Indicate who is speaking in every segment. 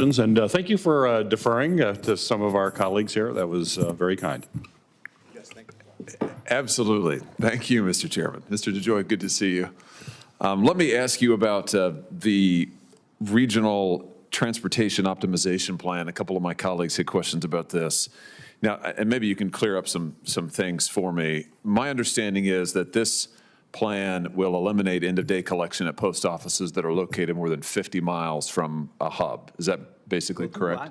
Speaker 1: And thank you for deferring to some of our colleagues here. That was very kind.
Speaker 2: Yes, thank you. Absolutely. Thank you, Mr. Chairman. Mr. DeJoy, good to see you. Let me ask you about the regional transportation optimization plan. A couple of my colleagues had questions about this. Now, and maybe you can clear up some things for me. My understanding is that this plan will eliminate end-of-day collection at post offices that are located more than 50 miles from a hub. Is that basically correct?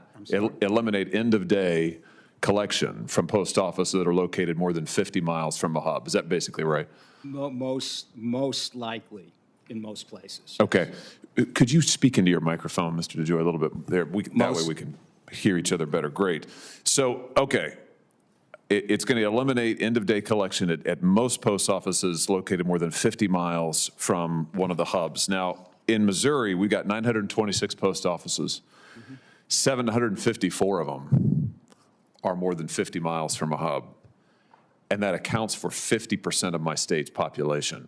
Speaker 2: Eliminate end-of-day collection from post offices that are located more than 50 miles from a hub. Is that basically right?
Speaker 3: Most likely in most places.
Speaker 2: Okay. Could you speak into your microphone, Mr. DeJoy, a little bit there? That way we can hear each other better. Great. So, okay. It's going to eliminate end-of-day collection at most post offices located more than 50 miles from one of the hubs. Now, in Missouri, we've got 926 post offices. 754 of them are more than 50 miles from a hub. And that accounts for 50% of my state's population.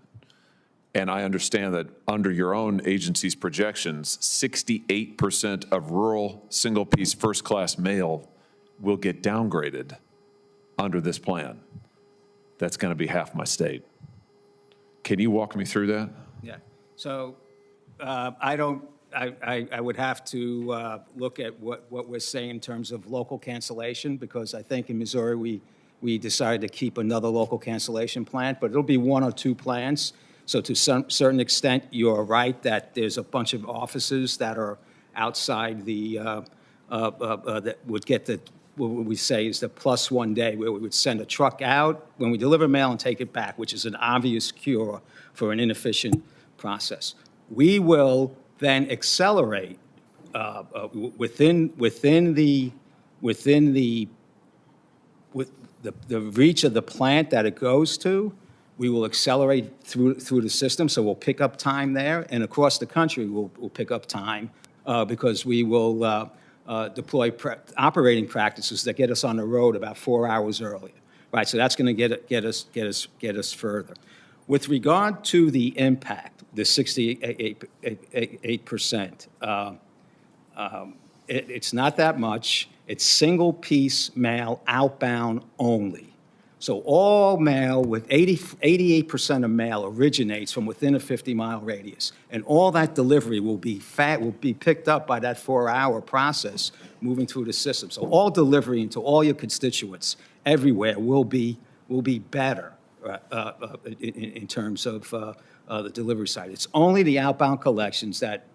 Speaker 2: And I understand that under your own agency's projections, 68% of rural single-piece first-class mail will get downgraded under this plan. That's going to be half my state. Can you walk me through that?
Speaker 3: Yeah. So I would have to look at what we're saying in terms of local cancellation, because I think in Missouri we decided to keep another local cancellation plan, but it'll be one or two plans. So to some certain extent, you're right that there's a bunch of offices that are outside the that would get the what we say is the plus 1 day, where we would send a truck out when we deliver mail and take it back, which is an obvious cure for an inefficient process. We will then accelerate within the reach of the plant that it goes to. We will accelerate through the system, so we'll pick up time there, and across the country we'll pick up time because we will deploy operating practices that get us on the road about 4 hours earlier, right? So that's going to get us further. With regard to the impact, the 68%, it's not that much. It's single-piece mail outbound only. So all mail, with 88% of mail originates from within a 50-mile radius, and all that delivery will be picked up by that 4-hour process moving through the system. So all delivery into all your constituents everywhere will be better in terms of the delivery side. It's only the outbound collections that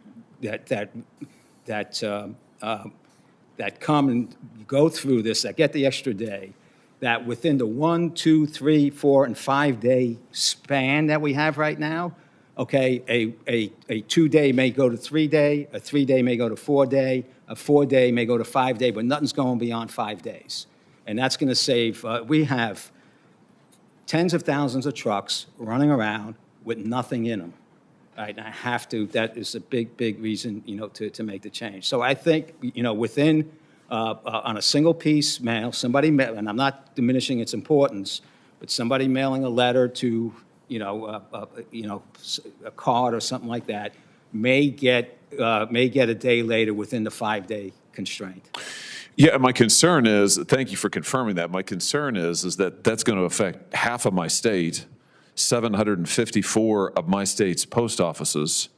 Speaker 3: come and go through this, that get the extra day, that within the 1, 2, 3, 4, and 5 day span that we have right now, okay, a 2 day may go to 3 day, a 3 day may go to 4 day, a 4 day may go to 5 day, but nothing's going beyond 5 days. And that's going to save, we have tens of thousands of trucks running around with nothing in them. Right, and that is a big reason, to make the change. So I think, within, on a single piece mail, and I'm not diminishing its importance, but somebody mailing a letter to, a card or something like that may get a day later within the 5 day constraint.
Speaker 2: Yeah, my concern is, thank you for confirming that. My concern is that that's going to affect half of my state, 754 of my state's post offices.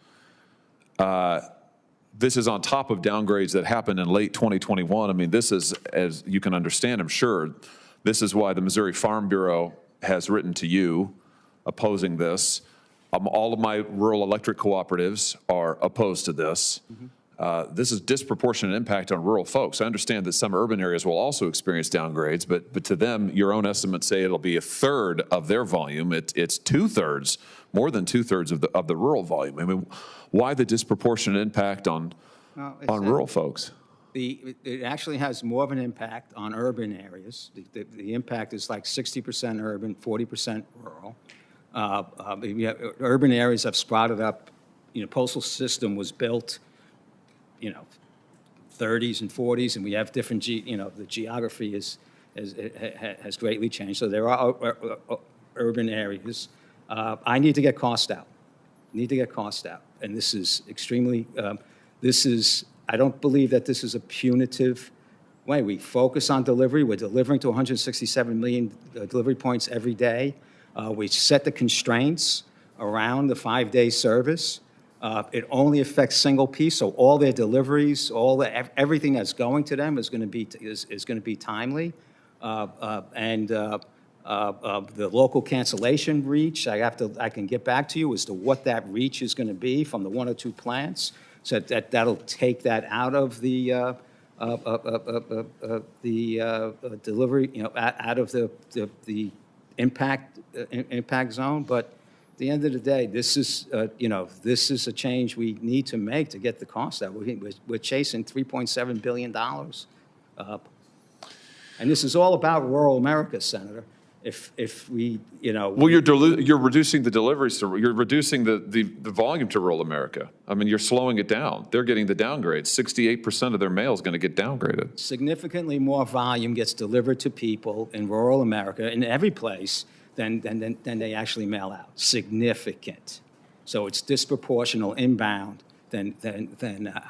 Speaker 2: This is on top of downgrades that happened in late 2021. I mean, this is, as you can understand, I'm sure, this is why the Missouri Farm Bureau has written to you opposing this. All of my rural electric cooperatives are opposed to this. This is disproportionate impact on rural folks. I understand that some urban areas will also experience downgrades, but to them, your own estimates say it'll be a third of their volume. It's two-thirds, more than two-thirds of the rural volume. I mean, why the disproportionate impact on rural folks?
Speaker 3: It actually has more of an impact on urban areas. The impact is like 60% urban, 40% rural. Urban areas have sprouted up. Postal system was built 30s and 40s, and we have different, the geography has greatly changed. So there are urban areas. I need to get cost out. And this is extremely, this is I don't believe that this is a punitive way. We focus on delivery. We're delivering to 167 million delivery points every day. We set the constraints around the 5-day service. It only affects single piece, so all their deliveries, everything that's going to them is going to be timely. The local cancellation reach, I can get back to you as to what that reach is going to be from the 1 or 2 plants. So that'll take that out of the delivery, out of the impact zone. But at the end of the day, this is a change we need to make to get the cost out. We're chasing $3.7 billion. And this is all about rural America, Senator. If we,
Speaker 2: Well, you're reducing the deliveries you're reducing the volume to rural America. I mean, you're slowing it down. They're getting the downgrades. 68% of their mail is going to get downgraded.
Speaker 3: Significantly more volume gets delivered to people in rural America, in every place, than they actually mail out. Significant. So it's disproportional inbound than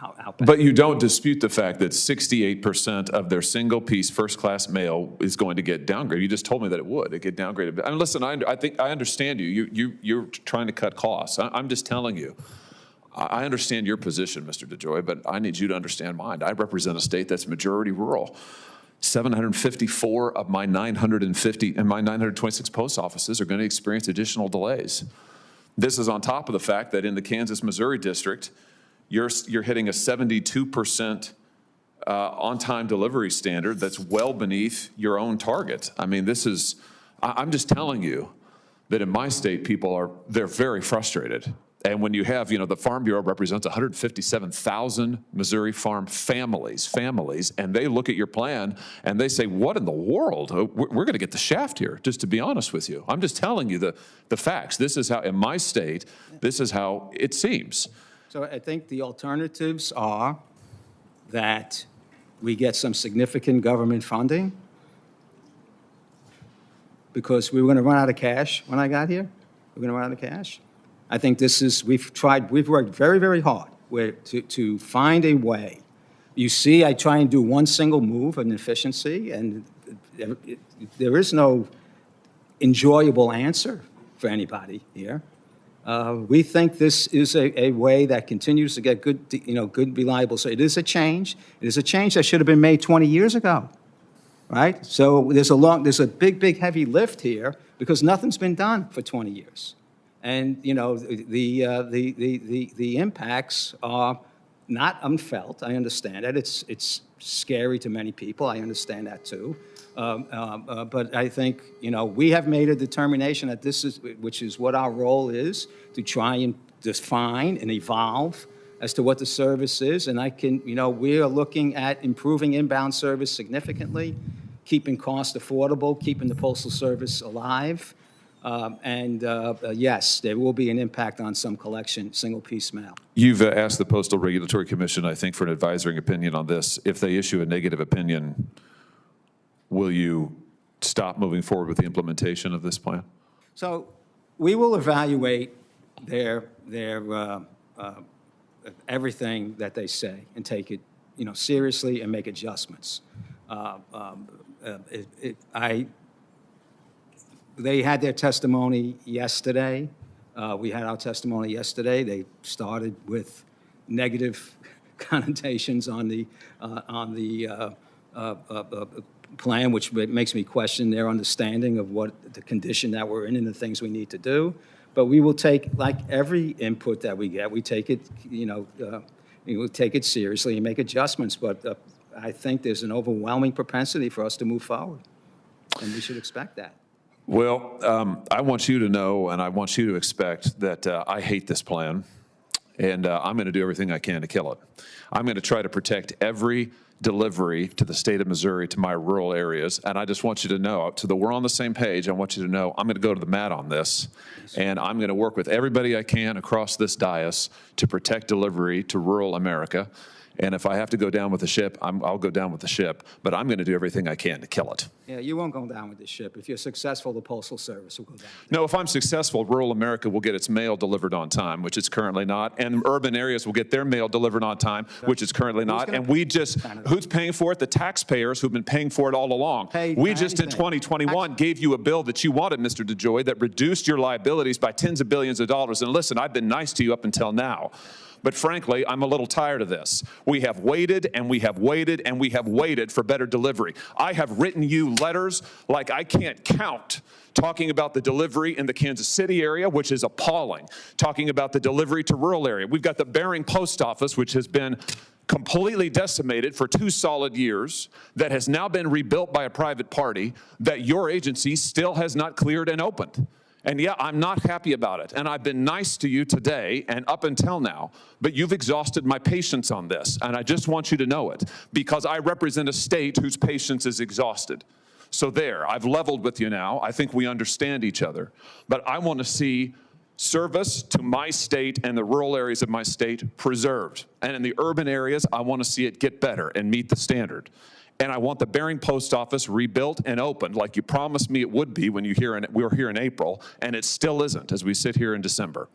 Speaker 3: outbound.
Speaker 2: But you don't dispute the fact that 68% of their single-piece first-class mail is going to get downgraded. You just told me that it would. It get downgraded. I mean, listen, I think I understand you. You're trying to cut costs. I'm just telling you. I understand your position, Mr. DeJoy, but I need you to understand mine. I represent a state that's majority rural. 754 of my 950 and my 926 post offices are going to experience additional delays. This is on top of the fact that in the Kansas-Missouri district, you're hitting a 72% on-time delivery standard that's well beneath your own target. I mean, I'm just telling you that in my state, they're very frustrated. And when you have, the Farm Bureau represents 157,000 Missouri farm families, and they look at your plan and they say, what in the world? We're going to get the shaft here, just to be honest with you. I'm just telling you the facts. This is how, in my state, this is how it seems.
Speaker 3: So I think the alternatives are that we get some significant government funding, because we were going to run out of cash when I got here. We're going to run out of cash. I think we've worked very, very hard to find a way. You see, I try and do one single move of efficiency, and there is no enjoyable answer for anybody here. We think this is a way that continues to get good, reliable. So it is a change. It is a change that should have been made 20 years ago, right? So there's a big, heavy lift here because nothing's been done for 20 years. And, the impacts are not unfelt. I understand that. It's scary to many people. I understand that, too. But I think, we have made a determination that which is what our role is, to try and define and evolve as to what the service is. And we are looking at improving inbound service significantly, keeping costs affordable, keeping the Postal Service alive. Yes, there will be an impact on some collection, single-piece mail.
Speaker 2: You've asked the Postal Regulatory Commission, I think, for an advisory opinion on this. If they issue a negative opinion, will you stop moving forward with the implementation of this plan?
Speaker 3: So we will evaluate their everything that they say and take it, seriously and make adjustments. They had their testimony yesterday. We had our testimony yesterday. They started with negative connotations on the plan, which makes me question their understanding of what the condition that we're in and the things we need to do. But we will take, like every input that we get, we take it, we'll take it seriously and make adjustments. But I think there's an overwhelming propensity for us to move forward, and we should expect that.
Speaker 2: Well, I want you to know, and I want you to expect that I hate this plan, and I'm going to do everything I can to kill it. I'm going to try to protect every delivery to the state of Missouri, to my rural areas, and I just want you to know, so that we're on the same page, I want you to know I'm going to go to the mat on this, and I'm going to work with everybody I can across this dais to protect delivery to rural America. And if I have to go down with the ship, I'll go down with the ship, but I'm going to do everything I can to kill it.
Speaker 3: Yeah, you won't go down with the ship. If you're successful, the Postal Service will go down.
Speaker 2: No, if I'm successful, rural America will get its mail delivered on time, which it's currently not, and urban areas will get their mail delivered on time, which is currently not. And who's paying for it? The taxpayers who've been paying for it all along. We just in 2021 gave you a bill that you wanted, Mr. DeJoy, that reduced your liabilities by tens of billions of dollars. And listen, I've been nice to you up until now. But frankly, I'm a little tired of this. We have waited and we have waited and we have waited for better delivery. I have written you letters like I can't count, talking about the delivery in the Kansas City area, which is appalling, talking about the delivery to rural area. We've got the Bering Post Office, which has been completely decimated for 2 solid years, that has now been rebuilt by a private party, that your agency still has not cleared and opened. And yeah, I'm not happy about it. And I've been nice to you today and up until now, but you've exhausted my patience on this. And I just want you to know it, because I represent a state whose patience is exhausted. So there, I've leveled with you now. I think we understand each other. But I want to see service to my state and the rural areas of my state preserved. And in the urban areas, I want to see it get better and meet the standard. And I want the Bering Post Office rebuilt and opened like you promised me it would be when we were here in April, and it still isn't as we sit here in December.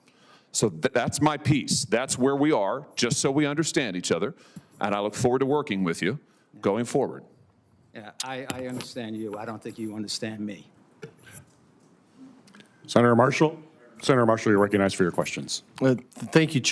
Speaker 2: So that's my piece. That's where we are, just so we understand each other. And I look forward to working with you going forward.
Speaker 3: Yeah, I understand you. I don't think you understand me.
Speaker 1: Senator Marshall, you're recognized for your questions.
Speaker 4: Thank you, Chair.